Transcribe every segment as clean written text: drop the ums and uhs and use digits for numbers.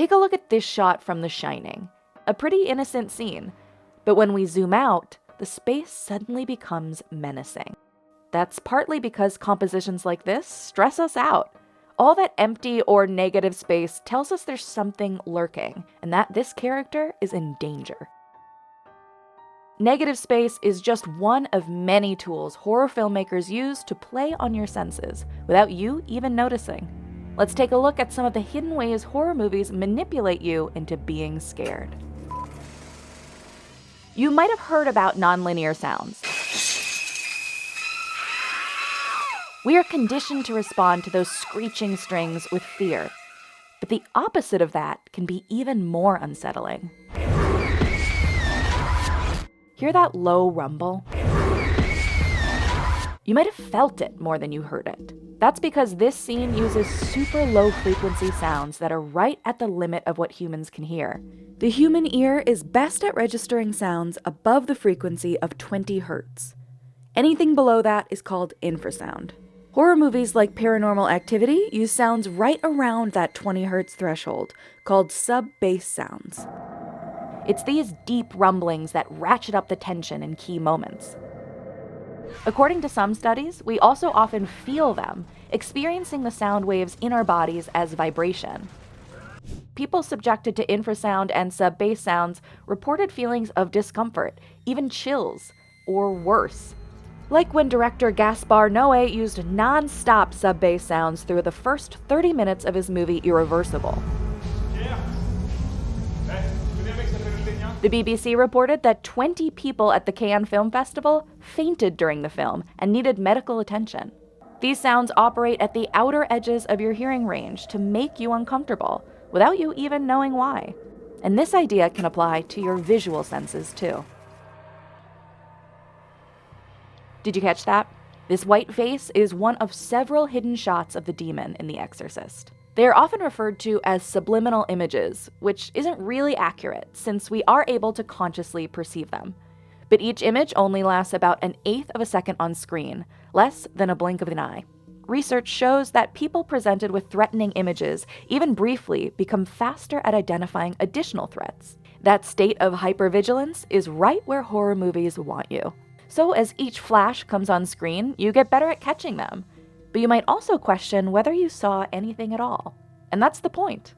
Take a look at this shot from The Shining. A pretty innocent scene, but when we zoom out, the space suddenly becomes menacing. That's partly because compositions like this stress us out. All that empty or negative space tells us there's something lurking, and that this character is in danger. Negative space is just one of many tools horror filmmakers use to play on your senses, without you even noticing. Let's take a look at some of the hidden ways horror movies manipulate you into being scared. You might have heard about nonlinear sounds. We are conditioned to respond to those screeching strings with fear, but the opposite of that can be even more unsettling. Hear that low rumble? You might have felt it more than you heard it. That's because this scene uses super low frequency sounds that are right at the limit of what humans can hear. The human ear is best at registering sounds above the frequency of 20 hertz. Anything below that is called infrasound. Horror movies like Paranormal Activity use sounds right around that 20 hertz threshold, called sub-bass sounds. It's these deep rumblings that ratchet up the tension in key moments. According to some studies, we also often feel them, experiencing the sound waves in our bodies as vibration. People subjected to infrasound and sub-bass sounds reported feelings of discomfort, even chills, or worse. Like when director Gaspar Noé used non-stop sub-bass sounds through the first 30 minutes of his movie Irreversible. The BBC reported that 20 people at the Cannes Film Festival fainted during the film and needed medical attention. These sounds operate at the outer edges of your hearing range to make you uncomfortable, without you even knowing why. And this idea can apply to your visual senses too. Did you catch that? This white face is one of several hidden shots of the demon in The Exorcist. They are often referred to as subliminal images, which isn't really accurate since we are able to consciously perceive them. But each image only lasts about 1/8 of a second on screen, less than a blink of an eye. Research shows that people presented with threatening images, even briefly, become faster at identifying additional threats. That state of hypervigilance is right where horror movies want you. So as each flash comes on screen, you get better at catching them. But you might also question whether you saw anything at all. And that's the point.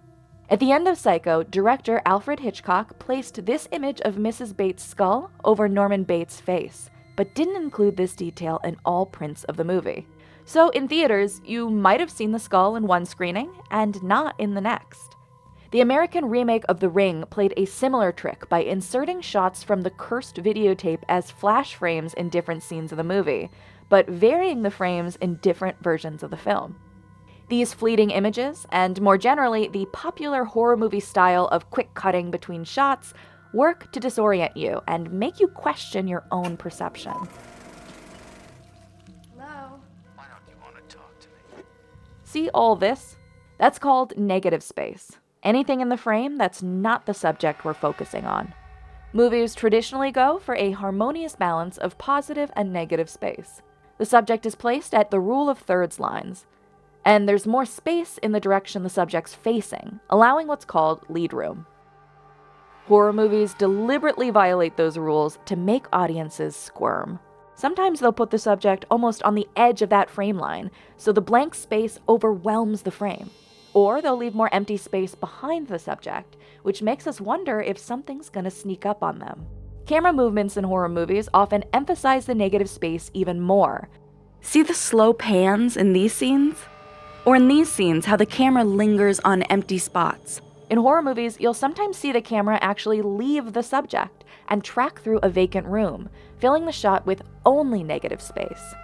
At the end of Psycho, director Alfred Hitchcock placed this image of Mrs. Bates' skull over Norman Bates' face, but didn't include this detail in all prints of the movie. So in theaters, you might have seen the skull in one screening and not in the next. The American remake of The Ring played a similar trick by inserting shots from the cursed videotape as flash frames in different scenes of the movie, but varying the frames in different versions of the film. These fleeting images, and more generally, the popular horror movie style of quick cutting between shots, work to disorient you and make you question your own perception. Hello? Why don't you want to talk to me? See all this? That's called negative space. Anything in the frame that's not the subject we're focusing on. Movies traditionally go for a harmonious balance of positive and negative space. The subject is placed at the rule of thirds lines, and there's more space in the direction the subject's facing, allowing what's called lead room. Horror movies deliberately violate those rules to make audiences squirm. Sometimes they'll put the subject almost on the edge of that frame line, so the blank space overwhelms the frame. Or they'll leave more empty space behind the subject, which makes us wonder if something's gonna sneak up on them. Camera movements in horror movies often emphasize the negative space even more. See the slow pans in these scenes? Or in these scenes, how the camera lingers on empty spots. In horror movies, you'll sometimes see the camera actually leave the subject and track through a vacant room, filling the shot with only negative space.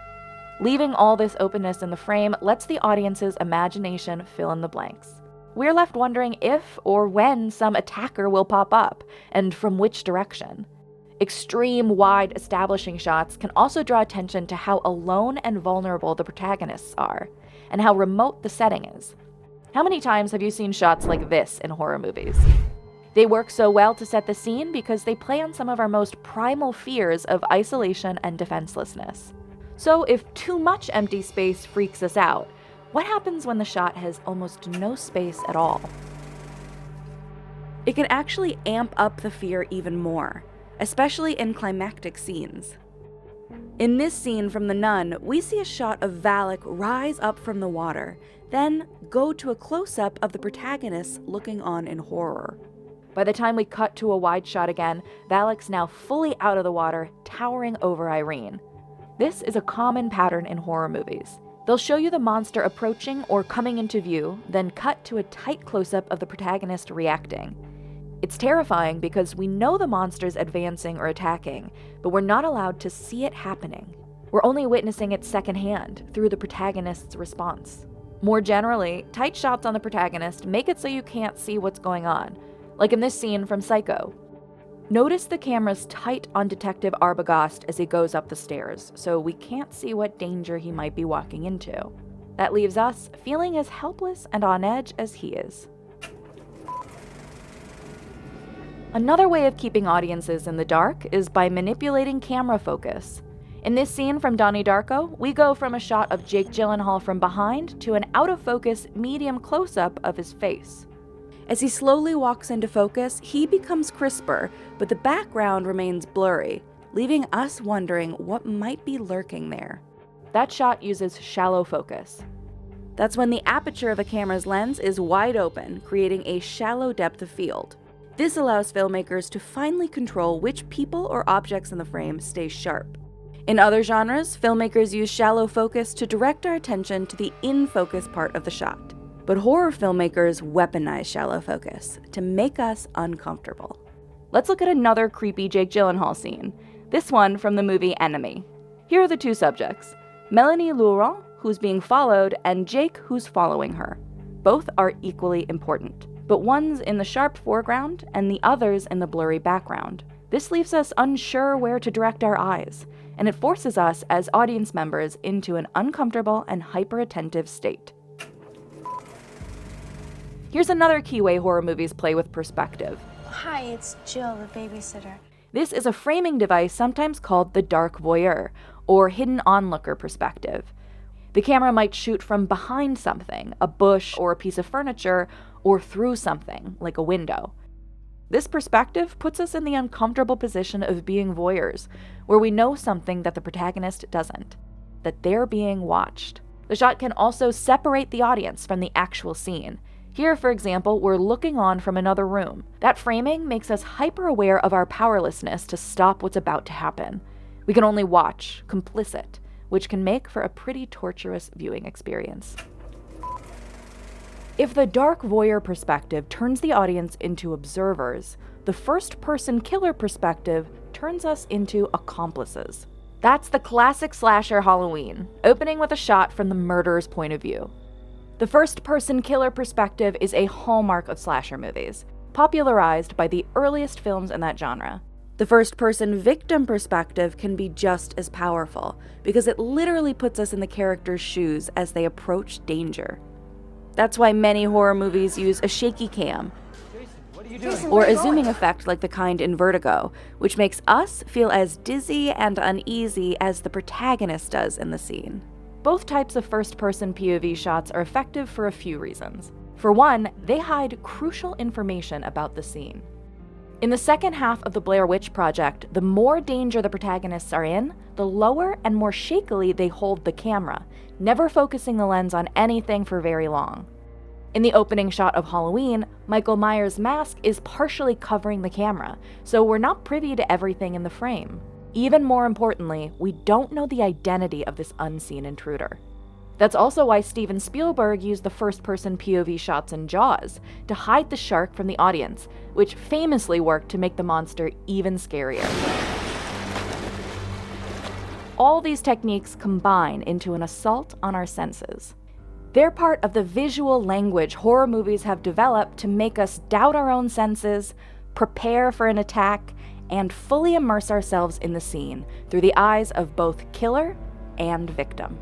Leaving all this openness in the frame lets the audience's imagination fill in the blanks. We're left wondering if or when some attacker will pop up, and from which direction. Extreme wide establishing shots can also draw attention to how alone and vulnerable the protagonists are, and how remote the setting is. How many times have you seen shots like this in horror movies? They work so well to set the scene because they play on some of our most primal fears of isolation and defenselessness. So if too much empty space freaks us out, what happens when the shot has almost no space at all? It can actually amp up the fear even more, especially in climactic scenes. In this scene from The Nun, we see a shot of Valak rise up from the water, then go to a close-up of the protagonist looking on in horror. By the time we cut to a wide shot again, Valak's now fully out of the water, towering over Irene. This is a common pattern in horror movies. They'll show you the monster approaching or coming into view, then cut to a tight close-up of the protagonist reacting. It's terrifying because we know the monster's advancing or attacking, but we're not allowed to see it happening. We're only witnessing it secondhand, through the protagonist's response. More generally, tight shots on the protagonist make it so you can't see what's going on, like in this scene from Psycho. Notice the camera's tight on Detective Arbogast as he goes up the stairs, so we can't see what danger he might be walking into. That leaves us feeling as helpless and on edge as he is. Another way of keeping audiences in the dark is by manipulating camera focus. In this scene from Donnie Darko, we go from a shot of Jake Gyllenhaal from behind to an out-of-focus medium close-up of his face. As he slowly walks into focus, he becomes crisper, but the background remains blurry, leaving us wondering what might be lurking there. That shot uses shallow focus. That's when the aperture of a camera's lens is wide open, creating a shallow depth of field. This allows filmmakers to finely control which people or objects in the frame stay sharp. In other genres, filmmakers use shallow focus to direct our attention to the in-focus part of the shot. But horror filmmakers weaponize shallow focus to make us uncomfortable. Let's look at another creepy Jake Gyllenhaal scene, this one from the movie Enemy. Here are the two subjects, Melanie Laurent, who's being followed, and Jake, who's following her. Both are equally important, but one's in the sharp foreground and the other's in the blurry background. This leaves us unsure where to direct our eyes, and it forces us as audience members into an uncomfortable and hyper-attentive state. Here's another key way horror movies play with perspective. Hi, it's Jill, the babysitter. This is a framing device sometimes called the dark voyeur, or hidden onlooker perspective. The camera might shoot from behind something, a bush or a piece of furniture, or through something, like a window. This perspective puts us in the uncomfortable position of being voyeurs, where we know something that the protagonist doesn't, that they're being watched. The shot can also separate the audience from the actual scene. Here, for example, we're looking on from another room. That framing makes us hyper-aware of our powerlessness to stop what's about to happen. We can only watch, complicit, which can make for a pretty torturous viewing experience. If the dark voyeur perspective turns the audience into observers, the first-person killer perspective turns us into accomplices. That's the classic slasher Halloween, opening with a shot from the murderer's point of view. The first-person killer perspective is a hallmark of slasher movies, popularized by the earliest films in that genre. The first-person victim perspective can be just as powerful, because it literally puts us in the character's shoes as they approach danger. That's why many horror movies use a shaky cam, or a zooming effect like the kind in Vertigo, which makes us feel as dizzy and uneasy as the protagonist does in the scene. Both types of first-person POV shots are effective for a few reasons. For one, they hide crucial information about the scene. In the second half of the Blair Witch Project, the more danger the protagonists are in, the lower and more shakily they hold the camera, never focusing the lens on anything for very long. In the opening shot of Halloween, Michael Myers' mask is partially covering the camera, so we're not privy to everything in the frame. Even more importantly, we don't know the identity of this unseen intruder. That's also why Steven Spielberg used the first-person POV shots in Jaws to hide the shark from the audience, which famously worked to make the monster even scarier. All these techniques combine into an assault on our senses. They're part of the visual language horror movies have developed to make us doubt our own senses, prepare for an attack, and fully immerse ourselves in the scene through the eyes of both killer and victim.